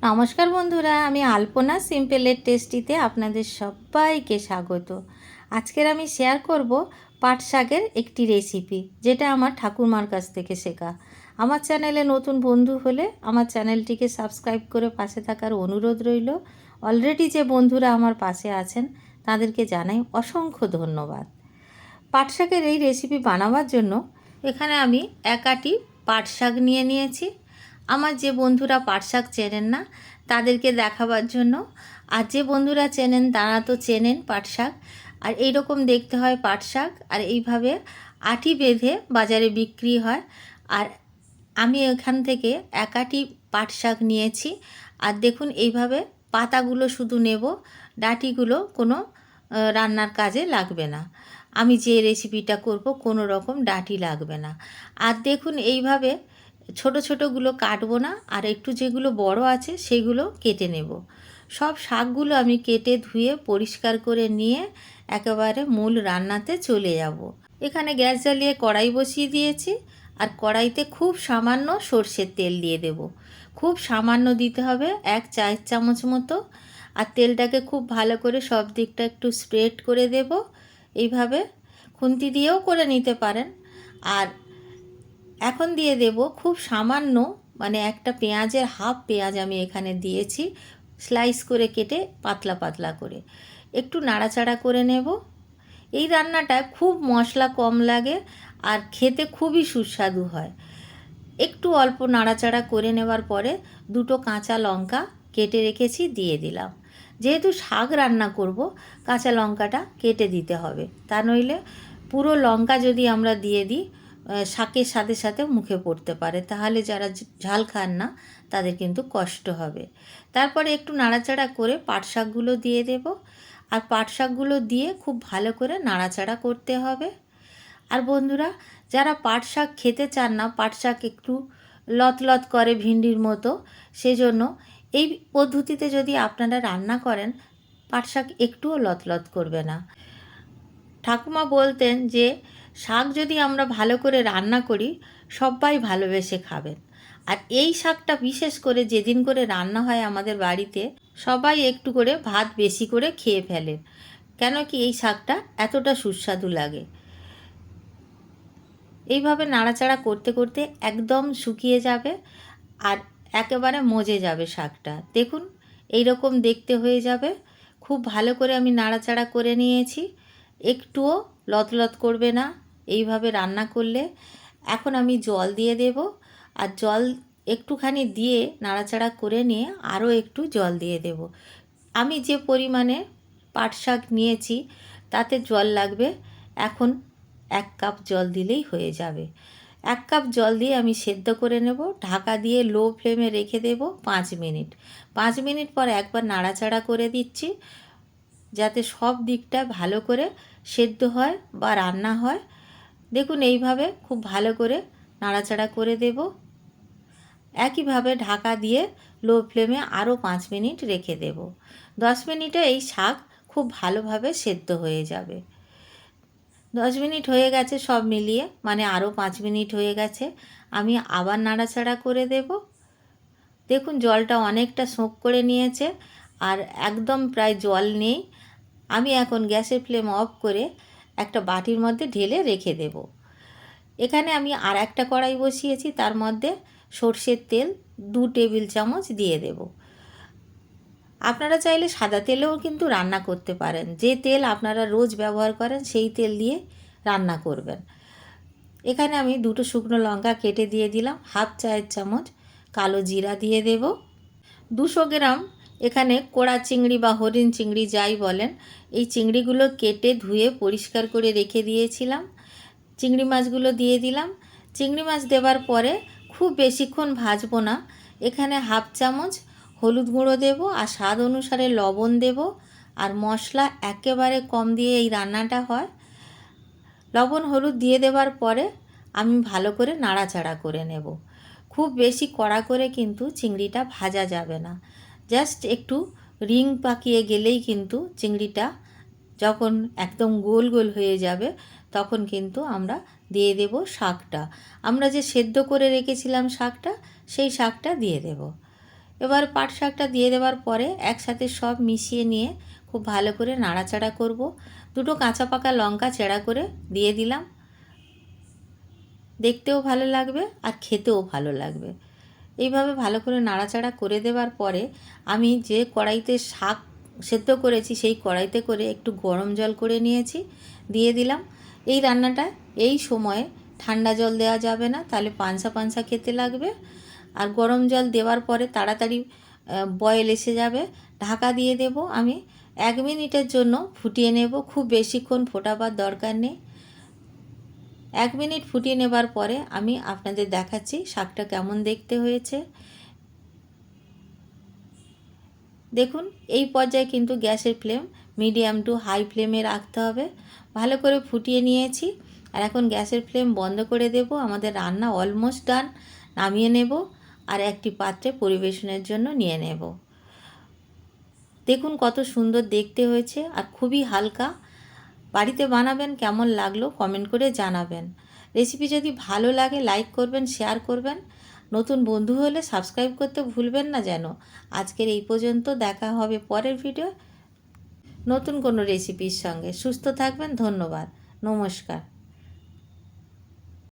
নমস্কার বন্ধুরা, আমি আলপনা সিম্পলের টেস্টিতে আপনাদের সবাইকে স্বাগত। আজকের আমি শেয়ার করব পাট শাকের একটি রেসিপি, যেটা আমার ঠাকুরমার কাছ থেকে শেখা। আমার চ্যানেলে নতুন বন্ধু হলে আমার চ্যানেলটিকে সাবস্ক্রাইব করে পাশে থাকার অনুরোধ রইল। অলরেডি যে বন্ধুরা আমার পাশে আছেন তাদেরকে জানাই অসংখ্য ধন্যবাদ। পাট শাকের এই রেসিপি বানাবার জন্য এখানে আমি এক আটি পাট শাক নিয়ে নিয়েছি। আমার যে বন্ধুরা পাট শাক চেনেন না তাদেরকে দেখাবার জন্য, আর যে বন্ধুরা চেনেন তারা তো চেনেন পাট শাক। আর এইরকম দেখতে হয় পাট শাক, আর এইভাবে আটি বেঁধে বাজারে বিক্রি হয়। আর আমি এখান থেকে এক আটি পাট শাক নিয়েছি। আর দেখুন, এইভাবে পাতাগুলো শুধু নেব, ডাঁটিগুলো কোনো রান্নার কাজে লাগবে না। আমি যে রেসিপিটা করব কোনো রকম ডাঁটি লাগবে না। আর দেখুন, এইভাবে ছোট ছোটোগুলো কাটবো না, আর একটু যেগুলো বড় আছে সেগুলো কেটে নেব। সব শাকগুলো আমি কেটে ধুয়ে পরিষ্কার করে নিয়ে একেবারে মূল রান্নাতে চলে যাব। এখানে গ্যাস জ্বালিয়ে কড়াই বসিয়ে দিয়েছি, আর কড়াইতে খুব সামান্য সর্ষের তেল দিয়ে দেব। খুব সামান্য দিতে হবে, 1 চায়ের চামচ মতো। আর তেলটাকে খুব ভালো করে সব দিকটা একটু স্প্রেড করে দেব। এইভাবে খুন্তি দিয়েও করে নিতে পারেন। আর এখন দিয়ে দেব খুব সামান্য, মানে একটা পেঁয়াজের হাফ পেঁয়াজ আমি এখানে দিয়েছি, স্লাইস করে কেটে পাতলা পাতলা করে। একটু নাড়াচাড়া করে নেব। এই রান্নাটায় খুব মশলা কম লাগে আর খেতে খুবই সুস্বাদু হয়। একটু অল্প নাড়াচাড়া করে নেবার পরে দুটো কাঁচা লঙ্কা কেটে রেখেছি দিয়ে দিলাম। যেহেতু শাক রান্না করব, কাঁচা লঙ্কাটা কেটে দিতে হবে, তা নইলে পুরো লঙ্কা যদি আমরা দিয়ে দিই শাকের সাথে সাথে মুখে পড়তে পারে, তাহলে যারা ঝাল খান না তাদের কিন্তু কষ্ট হবে। তারপরে একটু নাড়াচাড়া করে পাট শাকগুলো দিয়ে দেব। আর পাট শাকগুলো দিয়ে খুব ভালো করে নাড়াচাড়া করতে হবে। আর বন্ধুরা, যারা পাট শাক খেতে চান না, পাট শাক একটু লতলত করে ভিন্ডির মতো, সেজন্য এই পদ্ধতিতে যদি আপনারা রান্না করেন, পাট শাক একটুও লতলত করবে না। ঠাকুমা বলতেন যে শাক যদি আমরা ভালো করে রান্না করি, সবাই ভালোবেসে খাবেন। আর এই শাকটা বিশেষ করে যেদিন করে রান্না হয় আমাদের বাড়িতে, সবাই একটু করে ভাত বেশি করে খেয়ে ফেলেন, কেন কি এই শাকটা এতটা সুস্বাদু লাগে। এইভাবে নাড়াচাড়া করতে করতে একদম শুকিয়ে যাবে আর একেবারে মজে যাবে শাকটা। দেখুন, এই রকম দেখতে হয়ে যাবে। খুব ভালো করে আমি নাড়াচাড়া করে নিয়েছি, একটুও লতলত করবে না এইভাবে রান্না করলে। এখন আমি জল দিয়ে দেব, আর জল একটুখানি দিয়ে নাড়াচাড়া করে নিয়ে আরও একটু জল দিয়ে দেব। আমি যে পরিমাণে পাট শাক নিয়েছি তাতে জল লাগবে এখন 1 কাপ জল দিলেই হয়ে যাবে। 1 কাপ জল দিয়ে আমি সেদ্ধ করে নেব। ঢাকা দিয়ে লো ফ্লেমে রেখে দেব 5 মিনিট। 5 মিনিট পর একবার নাড়াচাড়া করে দিচ্ছি, যাতে সব দিকটা ভালো করে সেদ্ধ হয় বা রান্না হয়। দেখুন, এইভাবে খুব ভালো করে নাড়াচাড়া করে দেব। একইভাবে ঢাকা দিয়ে লো ফ্লেমে আরও 5 মিনিট রেখে দেব। 10 মিনিটে এই শাক খুব ভালোভাবে সেদ্ধ হয়ে যাবে। 10 মিনিট হয়ে গেছে সব মিলিয়ে, মানে আরও 5 মিনিট হয়ে গেছে। আমি আবার নাড়াচাড়া করে দেব। দেখুন, জলটা অনেকটা সোক করে নিয়েছে, আর একদম প্রায় জল নেই। আমি এখন গ্যাসের ফ্লেম অফ করে একটা বাটির মধ্যে ঢেলে রেখে দেব। এখানে আমি আর একটা কড়াই বসিয়েছি, তার মধ্যে সর্ষের তেল 2 টেবিল চামচ দিয়ে দেব। আপনারা চাইলে সাদা তেলেও কিন্তু রান্না করতে পারেন। যে তেল আপনারা রোজ ব্যবহার করেন সেই তেল দিয়ে রান্না করবেন। এখানে আমি 2টো শুকনো লঙ্কা কেটে দিয়ে দিলাম। হাফ চায়ের চামচ কালো জিরা দিয়ে দেব। 200 গ্রাম এখানে কোড়া চিংড়ি বা হরিণ চিংড়ি যাই বলেন, এই চিংড়িগুলো কেটে ধুয়ে পরিষ্কার করে রেখে দিয়েছিলাম। চিংড়ি মাছগুলো দিয়ে দিলাম। চিংড়ি মাছ দেওয়ার পরে খুব বেশিক্ষণ ভাজবো না। এখানে হাফ চামচ হলুদ গুঁড়ো দেব, আর স্বাদ অনুসারে লবণ দেব। আর মশলা একেবারে কম দিয়ে এই রান্নাটা হয়। লবণ হলুদ দিয়ে দেওয়ার পরে আমি ভালো করে নাড়াচাড়া করে নেব। খুব বেশি কড়া করে কিন্তু চিংড়িটা ভাজা যাবে না। জাস্ট একটু রিং পাকিয়ে গেলেই কিন্তু চিংড়িটা যখন একদম গোল গোল হয়ে যাবে, তখন কিন্তু আমরা দিয়ে দেব শাকটা। আমরা যে সেদ্ধ করে রেখেছিলাম শাকটা, সেই শাকটা দিয়ে দেব। এবার পাট শাকটা দিয়ে দেওয়ার পরে একসাথে সব মিশিয়ে নিয়ে খুব ভালো করে নাড়াচাড়া করব। দুটো কাঁচা পাকা লঙ্কা চেরা করে দিয়ে দিলাম, দেখতেও ভালো লাগবে আর খেতেও ভালো লাগবে। এইভাবে ভালো করে নাড়াচাড়া করে দেওয়ার পরে আমি যে কড়াইতে শাক সেদ্ধ করেছি সেই কড়াইতে করে একটু গরম জল করে নিয়েছি, দিয়ে দিলাম। এই রান্নাটা এই সময়ে ঠান্ডা জল দেওয়া যাবে না, তাহলে পানসা পানসা খেতে লাগবে। আর গরম জল দেওয়ার পরে তাড়াতাড়ি বয়েল এসে যাবে। ঢাকা দিয়ে দেব আমি 1 মিনিটের জন্য ফুটিয়ে নেব, খুব বেশিক্ষণ ফোটাবার দরকার নেই। 1 মিনিট ফুটিয়ে নেবার পরে আমি আপনাদের দেখাচ্ছি শাকটা কেমন দেখতে হয়েছে। দেখুন এই পর্যায়ে কিন্তু গ্যাসের ফ্লেম মিডিয়াম টু হাই ফ্লেমে রাখতে হবে। ভালো করে ফুটিয়ে নিয়েছি, আর এখন গ্যাসের ফ্লেম বন্ধ করে দেব। আমাদের রান্না অলমোস্ট ডান। নামিয়ে নেব আর একটি পাত্রে পরিবেশনের জন্য নিয়ে নেব। দেখুন কত সুন্দর দেখতে হয়েছে আর খুবই হালকা। বাড়িতে বানাবেন, কেমন লাগলো কমেন্ট করে জানাবেন। রেসিপি যদি ভালো লাগে লাইক করবেন, শেয়ার করবেন। নতুন বন্ধু হলে সাবস্ক্রাইব করতে ভুলবেন না যেন। আজকের এই পর্যন্ত, দেখা হবে পরের ভিডিও নতুন কোনো রেসিপির সঙ্গে। সুস্থ থাকবেন, ধন্যবাদ, নমস্কার।